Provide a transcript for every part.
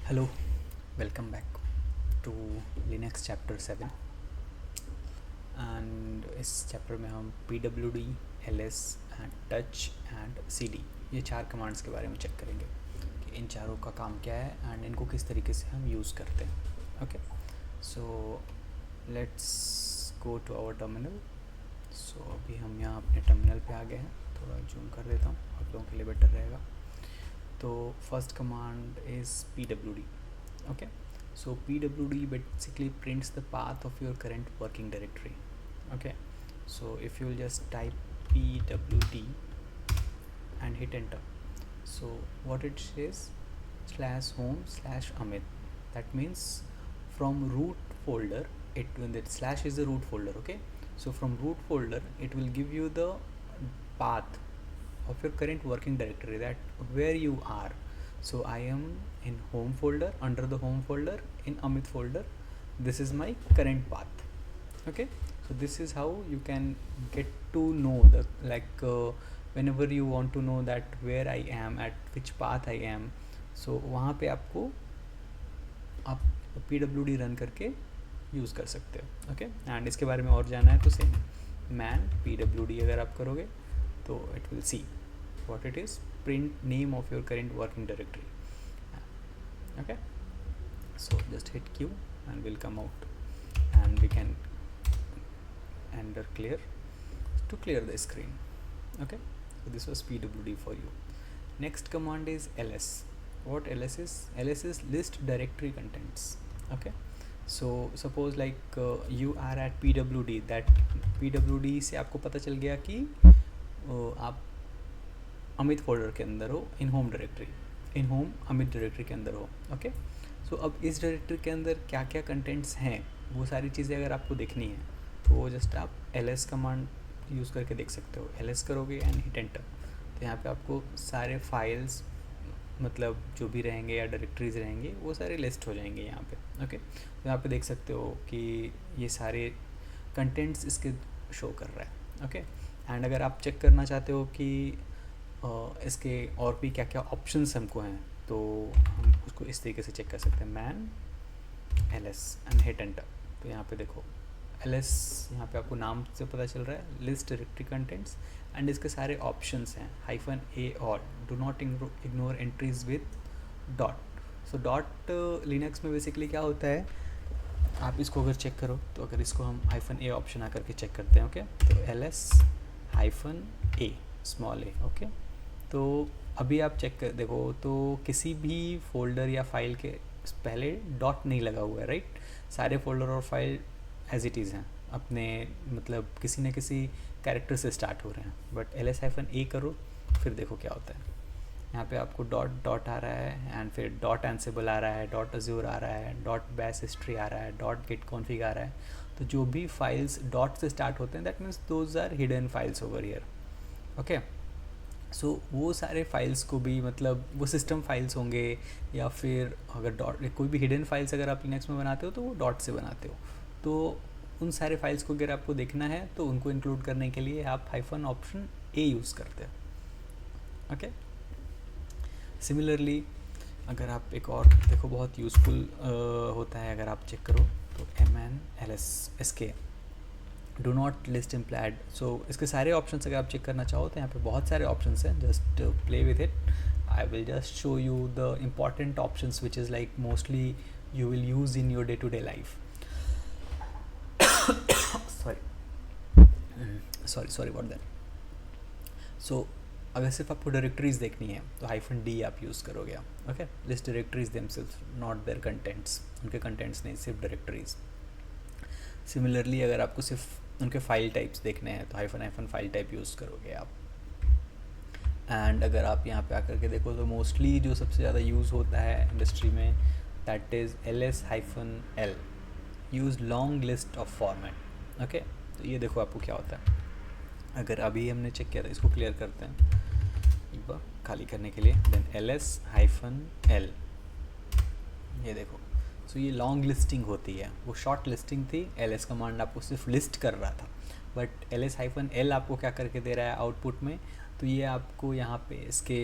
Hello, welcome back to Linux chapter 7। And इस chapter में हम P W D, L S and touch and C D, ये चार commands के बारे में चेक करेंगे कि इन चारों का काम क्या है एंड इनको किस तरीके से हम यूज़ करते हैं। Okay, so let's go to our terminal. So अभी हम यहाँ अपने टर्मिनल पे आ गए हैं। थोड़ा जूम कर देता हूँ, आप लोगों के लिए बेटर रहेगा। तो first command is pwd. Okay, so pwd basically prints the path of your current working directory. Okay, so if you will just type pwd and hit enter, so what it says, /home/amit. That means from root folder, when that slash is the root folder. Okay, so from root folder it will give you the path of your current working directory, that where you are. So I am in home folder, under the home folder in Amit folder. This is my current path. Okay, so this is how you can get to know the whenever you want to know that where I am, at which path I am, so वहाँ पे आपको आप pwd run करके use कर सकते हो। Okay, and इसके बारे में और जानना है तो सेम मैन pwd अगर आप करोगे तो it will see what it is, print name of your current working directory. Okay, so just hit Q and will come out, and we can enter clear to clear the screen. Okay, so this was pwd for you. Next command is ls. What ls is? ls is list directory contents. Okay, so suppose like you are at pwd, that pwd से आपको पता चल गया कि आप Amit folder के अंदर हो, इन होम डायरेक्टरी, इन होम अमित डायरेक्टरी के अंदर हो। ओके, सो अब इस डायरेक्टरी के अंदर क्या क्या कंटेंट्स हैं, वो सारी चीज़ें अगर आपको देखनी है तो वो जस्ट आप ls कमांड यूज़ करके देख सकते हो। ls करोगे एंड हिट एंटर, तो यहाँ पे आपको सारे फाइल्स, मतलब जो भी रहेंगे या डायरेक्टरीज रहेंगे वो सारे लिस्ट हो जाएंगे यहाँ पे। ओके, तो यहाँ पे देख सकते हो कि ये सारे कंटेंट्स इसके शो कर रहा है। ओके, एंड अगर आप चेक करना चाहते हो कि इसके और भी क्या क्या ऑप्शंस हमको हैं, तो हम उसको इस तरीके से चेक कर सकते हैं, man ls and hit enter. तो यहाँ पे देखो ls, यहाँ पे आपको नाम से पता चल रहा है लिस्ट डायरेक्टरी कंटेंट्स, एंड इसके सारे ऑप्शंस हैं -a और do not ignore entries with dot. So dot Linux में बेसिकली क्या होता है, आप इसको अगर चेक करो तो अगर इसको हम -a ऑप्शन आकर के चेक करते हैं। ओके, तो ls -a small a। Okay, तो अभी आप चेक कर देखो तो किसी भी फोल्डर या फाइल के पहले डॉट नहीं लगा हुआ है, राइट। सारे फोल्डर और फाइल एज इट इज़ हैं अपने, मतलब किसी न किसी कैरेक्टर से स्टार्ट हो रहे हैं। बट ls-a करो, फिर देखो क्या होता है। यहाँ पे आपको डॉट आ रहा है, एंड फिर डॉट एंसिबल आ रहा है, डॉट अज्योर आ रहा है, डॉट बैश हिस्ट्री आ रहा है, डॉट गिट कॉन्फिग आ रहा है। तो जो भी फाइल्स डॉट से स्टार्ट होते हैं, that means those are hidden files over here. Okay, so वो सारे फाइल्स को भी, मतलब वो सिस्टम फाइल्स होंगे, या फिर अगर डॉट कोई भी हिडन फाइल्स अगर आप लिनक्स में बनाते हो तो वो डॉट से बनाते हो। तो उन सारे फाइल्स को अगर आपको देखना है तो उनको इंक्लूड करने के लिए आप ऑप्शन a यूज़ करते हो। ओके, सिमिलरली अगर आप एक और देखो, बहुत यूज़फुल होता है अगर आप चेक करो तो mn ls do not list implied. So इसके सारे ऑप्शंस अगर आप चेक करना चाहो तो यहाँ पे बहुत सारे ऑप्शंस हैं, just play with it. I will just show you the important options which is like mostly you will use in your day to day life. Sorry about that. So अगर सिर्फ आपको डायरेक्टरीज देखनी है तो -d आप use करोगे। Okay, list directories themselves, not their contents, उनके contents नहीं, सिर्फ डायरेक्टरीज। सिमिलरली अगर आपको सिर्फ उनके फाइल टाइप्स देखने हैं तो -, फाइल टाइप यूज़ करोगे आप। एंड अगर आप यहाँ पे आकर के देखो तो मोस्टली जो सबसे ज़्यादा यूज़ होता है इंडस्ट्री में, that is ls-l, use long list of format. Okay, तो ये देखो आपको क्या होता है। अगर अभी हमने चेक किया था, इसको क्लियर करते हैं एक बार खाली करने के लिए, देन ls-l, ये देखो। सो ये लॉन्ग लिस्टिंग होती है, वो शॉर्ट लिस्टिंग थी। ls कमांड आपको सिर्फ लिस्ट कर रहा था, बट ls-l आपको क्या करके दे रहा है आउटपुट में, तो ये आपको यहाँ पे इसके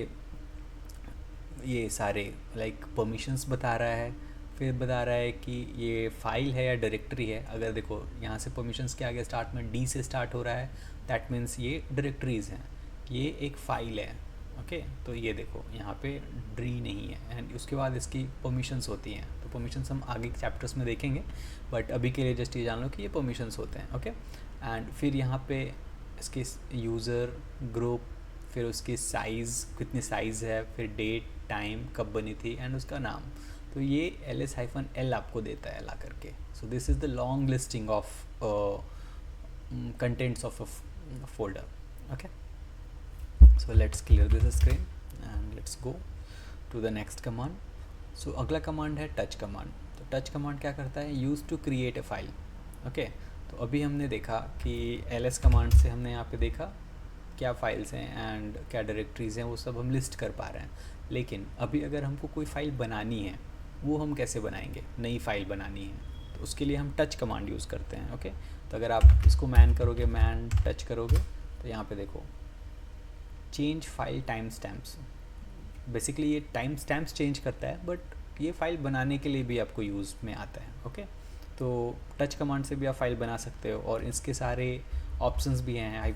ये सारे लाइक परमिशंस बता रहा है, फिर बता रहा है कि ये फाइल है या डायरेक्टरी है। अगर देखो यहाँ से परमिशंस के आगे स्टार्ट में डी से स्टार्ट हो रहा है, दैट मीन्स ये डायरेक्टरीज़ हैं, ये एक फ़ाइल है। ओके तो ये देखो यहाँ पे डी नहीं है, एंड उसके बाद इसकी परमिशंस होती हैं। तो परमिशंस हम आगे चैप्टर्स में देखेंगे, बट अभी के लिए जस्ट ये जान लो कि ये परमिशंस होते हैं। ओके एंड फिर यहाँ पे इसके यूज़र ग्रुप, फिर उसकी साइज़ कितनी साइज़ है, फिर डेट टाइम कब बनी थी, एंड उसका नाम। तो ये ls-l आपको देता है ला करके। So this is the long listing of contents of a folder. Okay, so let's clear this screen and let's go to the next command. So अगला command है touch command. तो touch command क्या करता है, use to create a file. Okay, तो अभी हमने देखा कि ls command से हमने यहाँ पे देखा क्या फाइल्स हैं एंड क्या डायरेक्टरीज़ हैं, वो सब हम लिस्ट कर पा रहे हैं। लेकिन अभी अगर हमको कोई फ़ाइल बनानी है, वो हम कैसे बनाएंगे, नई फ़ाइल बनानी है, तो उसके लिए हम टच कमांड यूज़ करते हैं। ओके तो अगर आप इसको मैन करोगे, मैन टच करोगे, तो यहाँ पे देखो change file time stamps. Basically ये टाइम स्टैम्प्स चेंज करता है, बट ये फ़ाइल बनाने के लिए भी आपको यूज़ में आता है। ओके तो टच कमांड से भी आप फाइल बना सकते हो, और इसके सारे ऑप्शंस भी हैं, -a,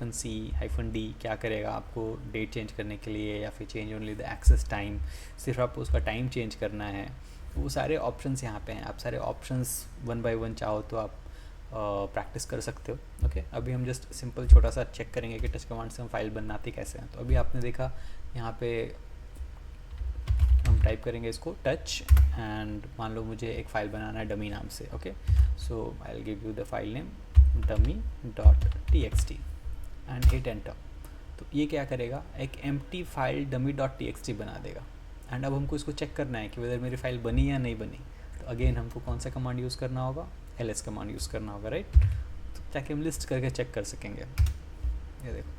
-c, -d क्या करेगा आपको डेट चेंज करने के लिए, या फिर change only the access time, सिर्फ आपको उसका टाइम चेंज करना है। वो सारे ऑप्शंस यहाँ पे हैं, आप सारे ऑप्शंस 1 बाय 1 चाहो तो आप प्रैक्टिस कर सकते हो। ओके अभी हम जस्ट सिंपल छोटा सा चेक करेंगे कि टच कमांड से हम फाइल बनाते कैसे हैं। तो अभी आपने देखा यहाँ पे हम टाइप करेंगे इसको टच, एंड मान लो मुझे एक फ़ाइल बनाना है डमी नाम से। Okay so I will give you the file name dummy.txt and hit enter. तो ये क्या करेगा, एक एम्प्टी फाइल dummy.txt बना देगा। एंड अब हमको इसको चेक करना है कि वेदर मेरी फाइल बनी या नहीं बनी। तो अगेन हमको कौन सा कमांड यूज़ करना होगा, ls कमांड यूज़ करना होगा, राइट। तो ताकि हम लिस्ट करके चेक कर सकेंगे। ये देखो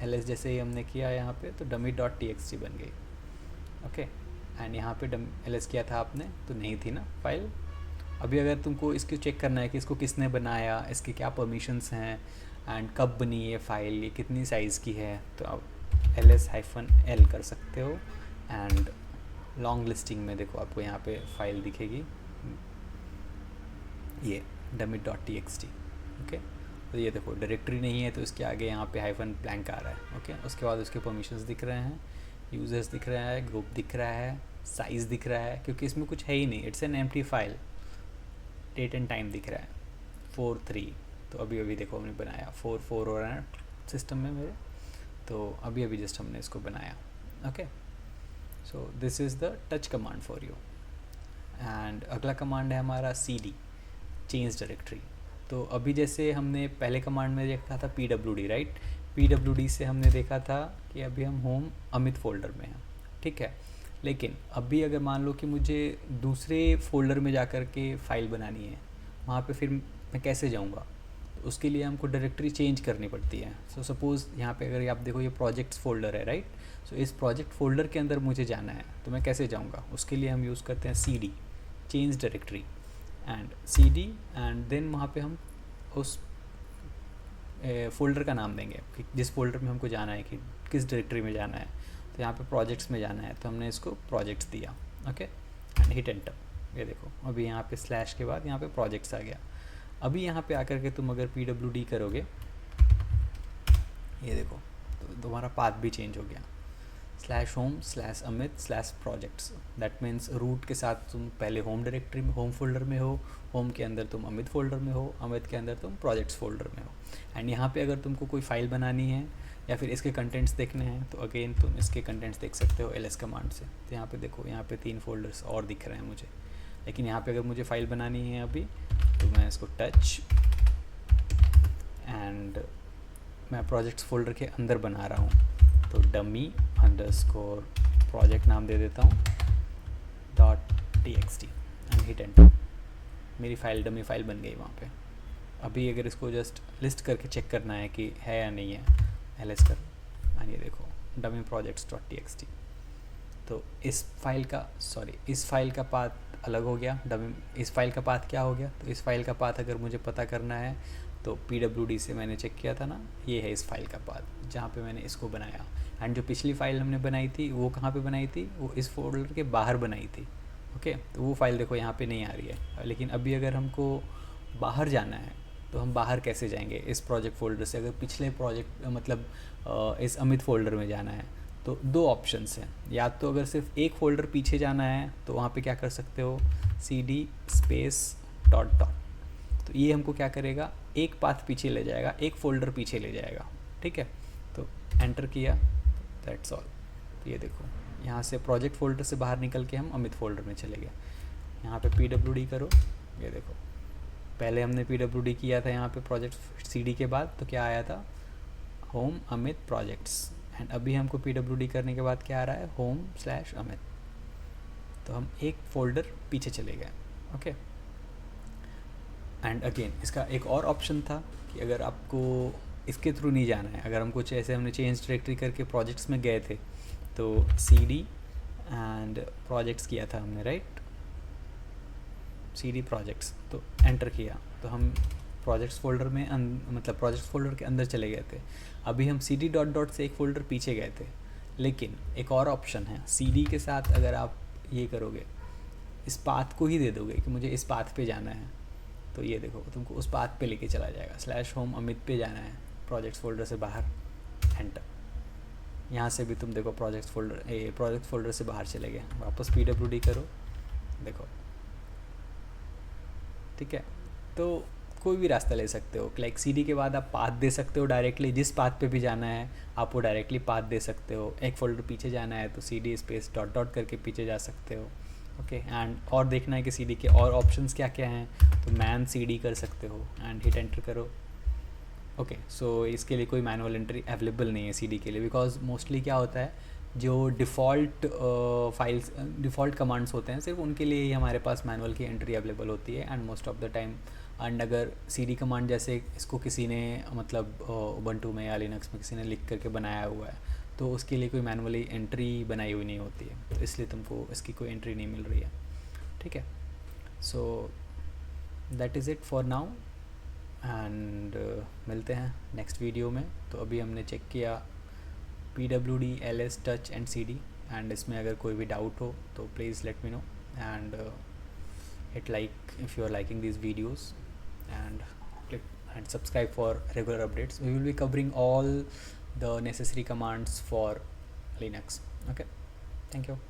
ls जैसे ही हमने किया यहाँ पे, तो dummy.txt बन गई। ओके एंड यहाँ पे ls किया था आपने, तो नहीं थी ना फाइल। अभी अगर तुमको इसको चेक करना है कि इसको किसने बनाया, इसके क्या परमिशंस हैं, एंड कब बनी ये फ़ाइल, ये कितनी साइज़ की है, तो आप ls-l कर सकते हो। एंड लॉन्ग लिस्टिंग में देखो आपको यहाँ पे फाइल दिखेगी, ये dummy.txt। ओके तो ये देखो डायरेक्टरी नहीं है, तो इसके आगे यहाँ पे -blank आ रहा है। ओके उसके बाद उसके परमिशंस दिख रहे हैं, यूजर्स दिख रहा है, ग्रुप दिख रहा है, साइज़ दिख रहा है, क्योंकि इसमें कुछ है ही नहीं, it's an empty file. Date and time दिख रहा है 4/3, तो अभी देखो हमने बनाया 4/4 हो रहा है सिस्टम में मेरे, तो अभी जस्ट हमने इसको बनाया। Okay so this is the touch command for you. And अगला कमांड है हमारा cd, चेंज डायरेक्टरी। तो अभी जैसे हमने पहले कमांड में देखा था pwd, राइट। pwd से हमने देखा था कि अभी हम होम अमित फोल्डर में हैं, ठीक है। लेकिन अभी अगर मान लो कि मुझे दूसरे फोल्डर में जा कर के फ़ाइल बनानी है, वहाँ पे फिर मैं कैसे जाऊँगा, तो उसके लिए हमको डायरेक्टरी चेंज करनी पड़ती है। सो सपोज़ यहाँ पे अगर आप देखो ये प्रोजेक्ट्स फोल्डर है, राइट। सो इस प्रोजेक्ट फोल्डर के अंदर मुझे जाना है, तो मैं कैसे जाऊँगा, उसके लिए हम यूज़ करते हैं cd, change directory, and cd, and then वहाँ पे हम उस फोल्डर का नाम देंगे कि जिस फोल्डर में हमको जाना है, कि किस डायरेक्टरी में जाना है। तो यहाँ पे प्रोजेक्ट्स में जाना है, तो हमने इसको प्रोजेक्ट्स दिया। Okay and hit enter. ये देखो अभी यहाँ पे स्लैश के बाद यहाँ पे प्रोजेक्ट्स आ गया। अभी यहाँ पे आकर के तुम अगर pwd करोगे, ये देखो तो तुम्हारा पाथ भी चेंज हो गया, /home/amit/projects। दैट मीन्स रूट के साथ तुम पहले होम डायरेक्टरी में, होम फोल्डर में हो, होम के अंदर तुम अमित फोल्डर में हो, अमित के अंदर तुम प्रोजेक्ट्स फोल्डर में हो। एंड यहाँ पे अगर तुमको कोई फाइल बनानी है या फिर इसके कंटेंट्स देखने हैं, तो अगेन तुम इसके कंटेंट्स देख सकते हो ls कमांड से। तो यहाँ पे देखो, यहाँ पे 3 फोल्डर्स और दिख रहे हैं मुझे। लेकिन यहाँ पे अगर मुझे फ़ाइल बनानी है अभी, तो मैं इसको टच, एंड मैं प्रोजेक्ट्स फोल्डर के अंदर बना रहा हूँ, तो dummy_project नाम दे देता हूँ .txt एंड हिट एंटर। मेरी फ़ाइल डमी फ़ाइल बन गई वहाँ पे। अभी अगर इसको जस्ट लिस्ट करके चेक करना है कि है या नहीं है, ls कर, एंड ये देखो dummy_projects.txt। तो इस फाइल का पाथ अलग हो गया। इस फाइल का पाथ क्या हो गया, तो इस फाइल का पाथ अगर मुझे पता करना है, तो pwd से मैंने चेक किया था ना, ये है इस फाइल का पाथ जहाँ पे मैंने इसको बनाया। एंड जो पिछली फाइल हमने बनाई थी वो कहाँ पे बनाई थी, वो इस फोल्डर के बाहर बनाई थी। ओके, तो वो फाइल देखो यहाँ पे नहीं आ रही है। लेकिन अभी अगर हमको बाहर जाना है तो हम बाहर कैसे जाएंगे इस प्रोजेक्ट फ़ोल्डर से, अगर पिछले प्रोजेक्ट मतलब इस अमित फ़ोल्डर में जाना है तो दो ऑप्शंस हैं। या तो अगर सिर्फ एक फ़ोल्डर पीछे जाना है तो वहाँ पे क्या कर सकते हो, cd स्पेस डॉट डॉट, तो ये हमको क्या करेगा, एक पाथ पीछे ले जाएगा, एक फ़ोल्डर पीछे ले जाएगा। ठीक है, तो एंटर किया, दैट्स ऑल। तो ये देखो यहाँ से प्रोजेक्ट फ़ोल्डर से बाहर निकल के हम अमित फ़ोल्डर में चले गए। यहाँ पे pwd करो, ये देखो पहले हमने pwd किया था यहाँ पे प्रोजेक्ट cd के बाद, तो क्या आया था, होम अमित प्रोजेक्ट्स। एंड अभी हमको pwd करने के बाद क्या आ रहा है, home/अमित। तो हम एक फ़ोल्डर पीछे चले गए। ओके, एंड अगेन इसका एक और ऑप्शन था कि अगर आपको इसके थ्रू नहीं जाना है, अगर हम कुछ ऐसे हमने चेंज डायरेक्टरी करके प्रोजेक्ट्स में गए थे तो cd एंड प्रोजेक्ट्स किया था हमने, राइट, cd प्रोजेक्ट्स, तो एंटर किया तो हम प्रोजेक्ट्स फोल्डर में मतलब प्रोजेक्ट्स फोल्डर के अंदर चले गए थे। अभी हम cd डॉट डॉट से एक फ़ोल्डर पीछे गए थे। लेकिन एक और ऑप्शन है, cd के साथ अगर आप ये करोगे, इस पाथ को ही दे दोगे कि मुझे इस पाथ पे जाना है, तो ये देखो तुमको उस पाथ पे लेके चला जाएगा, /home अमित पे जाना है, प्रोजेक्ट्स फोल्डर से बाहर, एंटर। यहाँ से भी तुम देखो प्रोजेक्ट फोल्डर से बाहर चले गए, वापस pwd करो, देखो। ठीक है, तो कोई भी रास्ता ले सकते हो। लाइक cd के बाद आप पाथ दे सकते हो डायरेक्टली, जिस पाथ पे भी जाना है आप वो डायरेक्टली पाथ दे सकते हो। एक फ़ोल्डर पीछे जाना है तो cd स्पेस डॉट डॉट करके पीछे जा सकते हो। ओके, एंड और देखना है कि cd के और ऑप्शंस क्या क्या हैं, तो मैन cd कर सकते हो एंड हिट एंटर करो। ओके, सो इसके लिए कोई मैनुअल एंट्री अवेलेबल नहीं है cd के लिए, बिकॉज मोस्टली क्या होता है, जो डिफ़ॉल्ट फाइल्स डिफ़ॉल्ट कमांड्स होते हैं सिर्फ उनके लिए ही हमारे पास मैनुअल की एंट्री अवेलेबल होती है। And most of the time and अगर cd कमांड जैसे इसको किसी ने मतलब उबंटू में या लिनक्स में किसी ने लिख करके बनाया हुआ है, तो उसके लिए कोई मैनुअली एंट्री बनाई हुई नहीं होती है, तो इसलिए तुमको इसकी कोई एंट्री नहीं मिल रही है। ठीक है, so that is it for now, and मिलते हैं नेक्स्ट वीडियो में। तो अभी हमने चेक किया pwd ls touch and cd, and इसमें अगर कोई भी डाउट हो तो please let me know, and hit like if you are liking these videos, and click and subscribe for regular updates. We will be covering all the necessary commands for Linux. Okay, thank you.